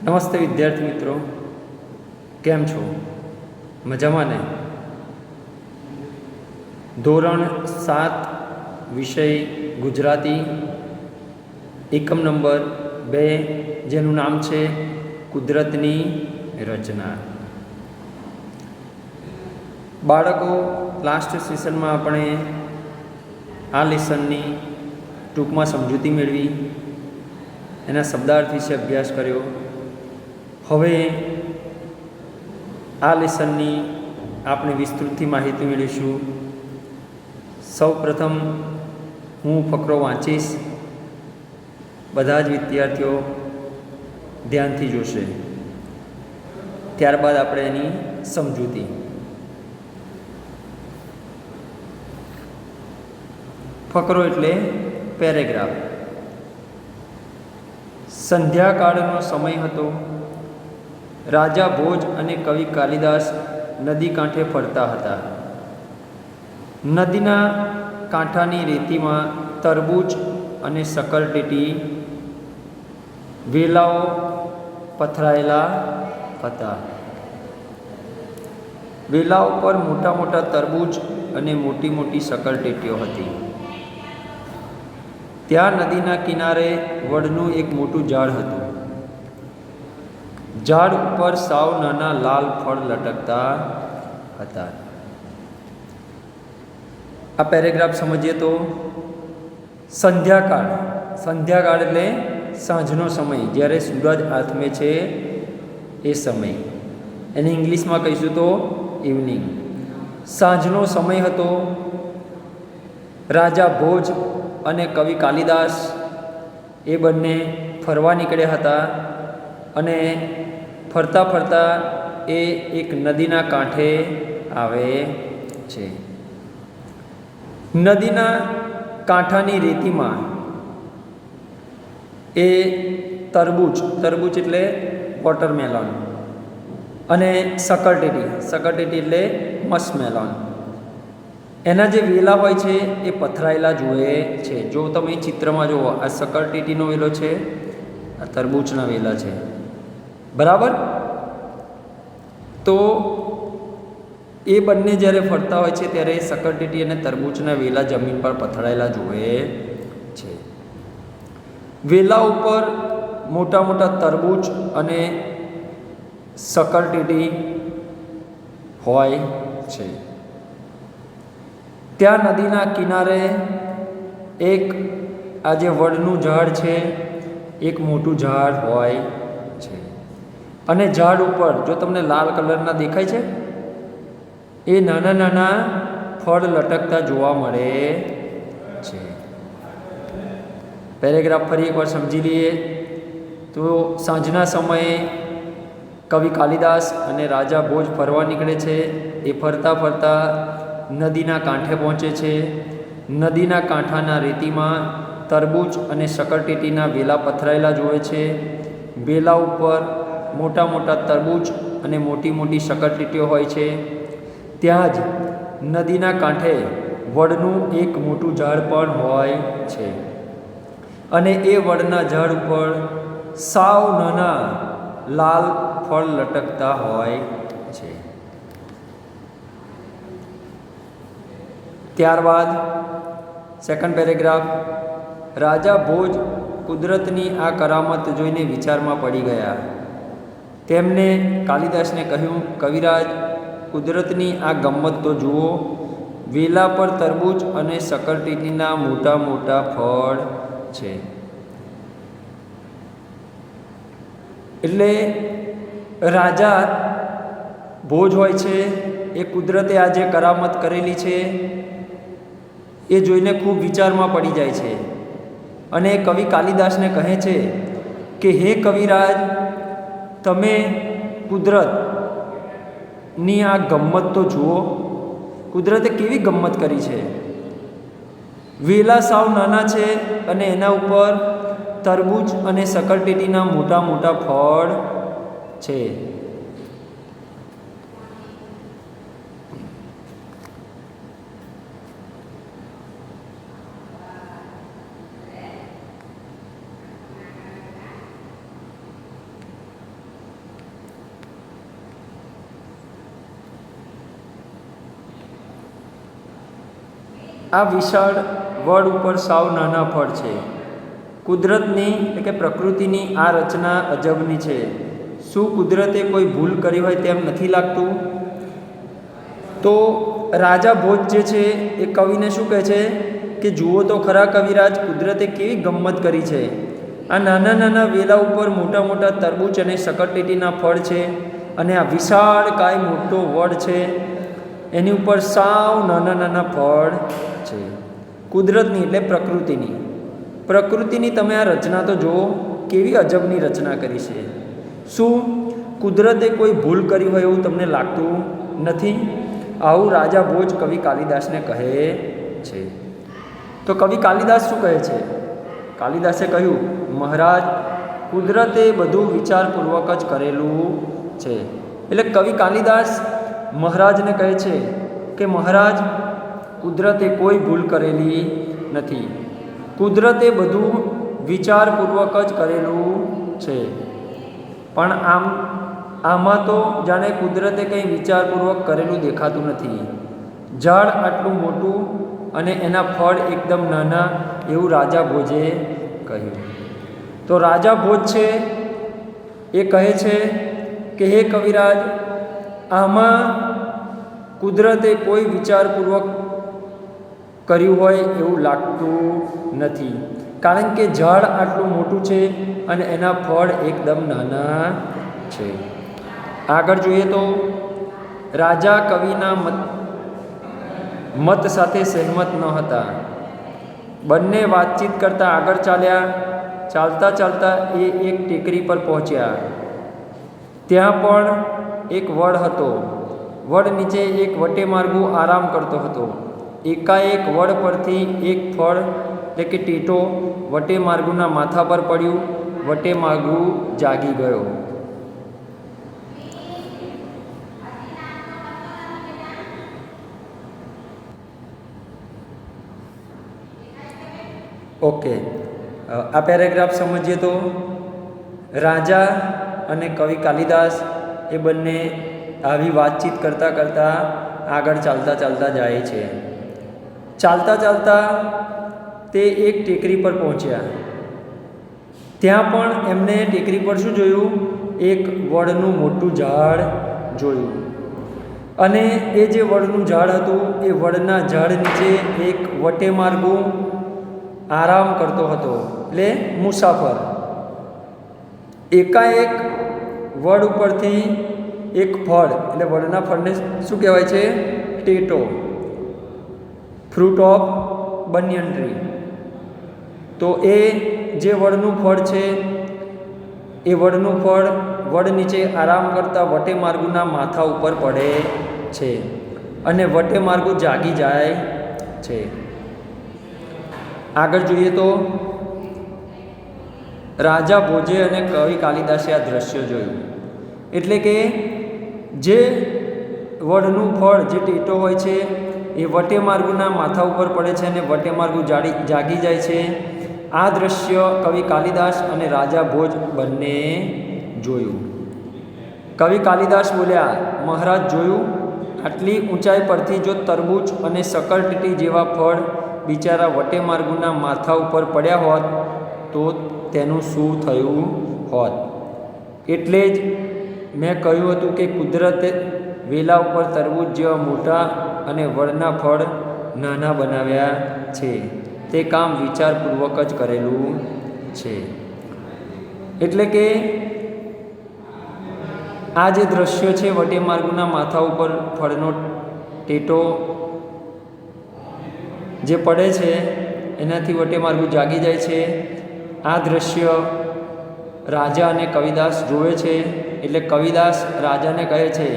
નમસ્તે વિદ્યાર્થી મિત્રો, કેમ છો? મજામાં ને? ધોરણ 7 વિષય ગુજરાતી, એકમ નંબર 2, જેનું નામ છે કુદરતની રચના. બાળકો, લાસ્ટ સેશનમાં આપણે આ લેસનની ટૂંકમાં સમજૂતી મેળવી, એના શબ્દાર્થ વિશે અભ્યાસ કર્યો. હવે આ લેસનની આપણે વિસ્તૃતથી માહિતી મેળવીશું. સૌ પ્રથમ હું ફકરો વાંચીશ, બધા જ વિદ્યાર્થીઓ ધ્યાનથી જોશે. ત્યારબાદ આપણે એની સમજૂતી. ફકરો એટલે પેરેગ્રાફ. સંધ્યાકાળનો સમય હતો. રાજા ભોજ અને કવિ કાલિદાસ નદી કાંઠે ફરતા હતા. નદીના કાંઠાની રેતીમાં તરબૂચ અને સકરટેટી વેલાઓ પથરાયેલા હતા. વેલાઓ પર મોટા મોટા તરબૂચ અને મોટી મોટી સકરટેટીઓ હતી. ત્યાં નદીના કિનારે વડનું એક મોટું ઝાડ હતું. ઝાડ ઉપર સાવ નાના લાલ ફળ લટકતા હતા. આ પેરેગ્રાફ સમજીએ તો, સંધ્યાકાળ. સંધ્યાકાળ એટલે સાંજનો સમય, જ્યારે સૂરજ આથમે છે એ સમય. એને ઇંગ્લિશમાં કહીશું તો ઇવનિંગ. સાંજનો સમય હતો. રાજા ભોજ અને કવિ કાલિદાસ એ બંને ફરવા નીકળ્યા હતા અને ફરતા ફરતા એ એક નદીના કાંઠે આવે છે. નદીના કાંઠાની રેતીમાં એ તરબૂચ એટલે વોટરમેલોન, અને સકરટેટી એટલે મસ્કમેલોન, એના જે વેલા હોય છે એ પથરાયેલા જુએ છે. જો તમે ચિત્રમાં જુઓ, આ સકરટેટીનો વેલો છે, આ તરબૂચના વેલા છે, બરાબર? તો એ બંને જ્યારે ફરતા હોય છે ત્યારે સકરટેટી અને તરબૂચના વેલા જમીન પર પથરાયેલા જુએ છે. વેલા ઉપર મોટા મોટા તરબૂચ અને સકરટેટી હોય છે. ત્યાં નદીના કિનારે એક આ જે વડનું ઝાડ છે, એક મોટું ઝાડ હોય છે. અને ઝાડ ઉપર જો તમને લાલ કલરના દેખાય છે, એ નાના નાના ફળ લટકતા જોવા મળે છે. પેરેગ્રાફ ફરી એકવાર સમજી લઈએ તો, સાંજના સમયે કવિ કાલિદાસ અને રાજા ભોજ ફરવા નીકળે છે. એ ફરતા ફરતા નદીના કાંઠે પહોંચે છે. નદીના કાંઠાના રેતીમાં તરબૂચ અને સકરટેટીના વેલા પથરાયેલા જુએ છે. વેલા ઉપર મોટા મોટા તરબૂચ અને મોટી મોટી સકરટેટીઓ હોય છે. ત્યાં જ નદીના કાંઠે વડનું એક મોટું ઝાડ પણ હોય છે. અને એ વડના ઝાડ ઉપર સાવ નાના લાલ ફળ લટકતા હોય છે. ત્યારબાદ સેકન્ડ પેરેગ્રાફ. રાજા ભોજ કુદરતની આ કરામત જોઈને વિચારમાં પડી ગયા. તેમને કાલિદાસને કહ્યું, કવિરાજ, કુદરતની આ ગમ્મત તો જુઓ. વેલા પર તરબૂચ અને સકરટેટીના મોટા મોટા ફળ છે. એટલે રાજા ભોજ હોય છે, એ કુદરતે આ જે કરામત કરેલી છે એ જોઈને ખૂબ વિચારમાં પડી જાય છે. અને કવિ કાલિદાસને કહે છે કે, હે કવિરાજ, તમે કુદરતની આ ગમ્મત તો જુઓ. કુદરતે કેવી ગમ્મત કરી છે. વેલા સાવ નાના છે અને એના ઉપર તરબૂચ અને સકરટેટીના મોટા મોટા ફળ છે. આ વિશાળ વડ ઉપર સાવ નાના ફળ છે. કુદરતની એટલે કે પ્રકૃતિની આ રચના અજબની છે. શું કુદરતે કોઈ ભૂલ કરી હોય તેમ નથી લાગતું? તો રાજા ભોજ જે છે એ કવિને શું કહે છે કે જુઓ તો ખરા કવિરાજ, કુદરતે કેવી ગમ્મત કરી છે. આ નાના નાના વેલા ઉપર મોટા મોટા તરબૂચ અને શકરટેટીના ફળ છે, અને આ વિશાળ કાય મોટો વડ છે એની ઉપર સાવ નાના નાના ફળ છે. કુદરતની એટલે પ્રકૃતિની તમે આ રચના તો જુઓ, કેવી અજબની રચના કરી છે. શું કુદરતે કોઈ ભૂલ કરી હોય એવું તમને લાગતું નથી? આવું રાજા ભોજ કવિ કાલિદાસને કહે છે. તો કવિ કાલિદાસ શું કહે છે? કાલિદાસે કહ્યું, મહારાજ, કુદરતે બધું વિચારપૂર્વક જ કરેલું છે. એટલે કવિ કાલિદાસ મહારાજને કહે છે કે મહારાજ, કુદરતે કોઈ ભૂલ કરેલી નથી. કુદરતે બધું વિચારપૂર્વક જ કરેલું છે. પણ આમાં તો જાણે કુદરતે કંઈ વિચારપૂર્વક કરેલું દેખાતું નથી. ઝાડ આટલું મોટું અને એના ફળ એકદમ નાના, એવું રાજા ભોજે કહ્યું. તો રાજા ભોજ છે એ કહે છે કે હે કવિરાજ, આમાં કુદરતે કોઈ વિચારપૂર્વક કર્યું હોય એવું લાગતું નથી, કારણ કે ઝાડ આટલું મોટું છે અને એના ફળ એકદમ નાના છે. આગળ જોઈએ તો રાજા કવિના મત સાથે સહેમત ન હતા. બંને વાતચીત કરતાં આગળ ચાલ્યા. ચાલતા ચાલતા એ એક ટેકરી પર પહોંચ્યા. ત્યાં પણ એક વડ હતો. વડ નીચે એક વટેમાર્ગુ આરામ કરતો હતો. એકાએક વડ પરથી એક ફળ એટલે કે ટેટો વટેમાર્ગુના માથા પર પડ્યું. વટેમાર્ગુ જાગી ગયો. ઓકે, આ પેરેગ્રાફ સમજીએ તો રાજા અને કવિ કાલિદાસ એ બંને આવી વાતચીત કરતાં કરતાં આગળ ચાલતા જાય છે. ચાલતા ચાલતા તે એક ટેકરી પર પહોંચ્યા. ત્યાં પણ એમને ટેકરી પર શું જોયું? એક વડનું મોટું ઝાડ જોયું. અને એ જે વડનું ઝાડ હતું એ વડના ઝાડ નીચે એક વટેમાર્ગુ આરામ કરતો હતો, એટલે મુસાફર. એકાએક વડ ઉપરથી એક ફળ, એટલે વડના ફળને શું કહેવાય છે? ટેટો, ફ્રૂટ ઓફ બનિયન ટ્રી. તો એ જે વડનું ફળ છે એ વડનું ફળ વડ નીચે આરામ કરતા વટેમાર્ગુના માથા ઉપર પડે છે અને વટેમાર્ગુ જાગી જાય છે. આગળ જોઈએ તો રાજા ભોજે અને કવિ કાલિદાસે આ દ્રશ્ય જોયું. એટલે કે જે વડનું ફળ, જે ટેટો હોય છે એ વટેમાર્ગુના માથા ઉપર પડે છે અને વટેમાર્ગુ જાગી જાય છે. આ દ્રશ્ય કવિ કાલિદાસ અને રાજા ભોજ બંને જોયું. કવિ કાલિદાસ બોલ્યા, મહારાજ, જોયું? આટલી ઊંચાઈ પરથી જો તરબૂચ અને શકરટેટી જેવા ફળ બિચારા વટેમાર્ગુના માથા ઉપર પડ્યા હોત તો તેનું શું થયું હોત? એટલે જ મેં કહ્યું હતું કે કુદરતે વેલા ઉપર તરબૂચ જેવા મોટા અને વડના ફળ નાના બનાવ્યા છે. તે કામ વિચારપૂર્વક જ કરેલું છે. એટલે કે આ જે દ્રશ્ય છે, વટેમાર્ગુના માથા ઉપર ફળનો ટેટો જે પડે છે એનાથી વટેમાર્ગુ જાગી જાય છે. આ દ્રશ્ય રાજા અને કવિદાસ જોવે છે. એટલે કવિદાસ રાજાને કહે છે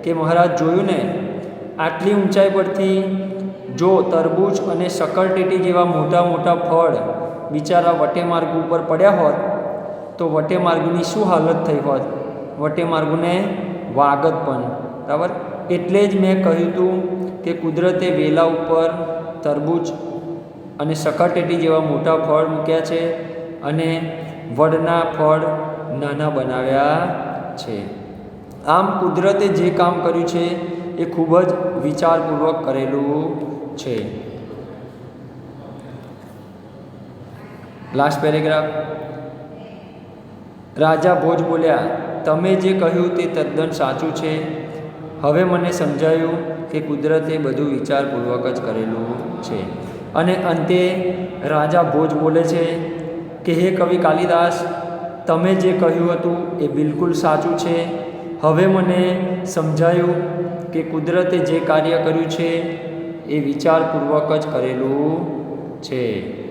કે મહારાજ, જોયું ને? આટલી ઊંચાઈ પરથી જો તરબૂચ અને શકરટેટી જેવા મોટા મોટા ફળ બિચારા વટેમાર્ગુ ઉપર પડ્યા હોત તો વટેમાર્ગુની શું હાલત થઈ હોત? વટેમાર્ગુને વાગત પણ. બરાબર? એટલે જ મેં કહ્યું હતું કે કુદરતે વેલા ઉપર તરબૂચ અને શકરટેટી જેવા મોટા ફળ મૂક્યા છે અને વડના ફળ નાના બનાવ્યા છે. આમ કુદરતે જે કામ કર્યું છે એ ખૂબ જ વિચારપૂર્વક કરેલું છે. Last paragraph. રાજા ભોજ બોલ્યા, તમે જે કહ્યું તે તદ્દન સાચું છે. હવે મને સમજાયું કે કુદરતે બધું વિચારપૂર્વક જ કરેલું છે. અને અંતે રાજા ભોજ બોલે છે કે હે કવિ કાલિદાસ, તમે જે કહ્યું હતું એ બિલકુલ સાચું છે. હવે મને સમજાયું કે કુદરતે જે કાર્ય કર્યું છે એ વિચારપૂર્વક જ કરેલું છે.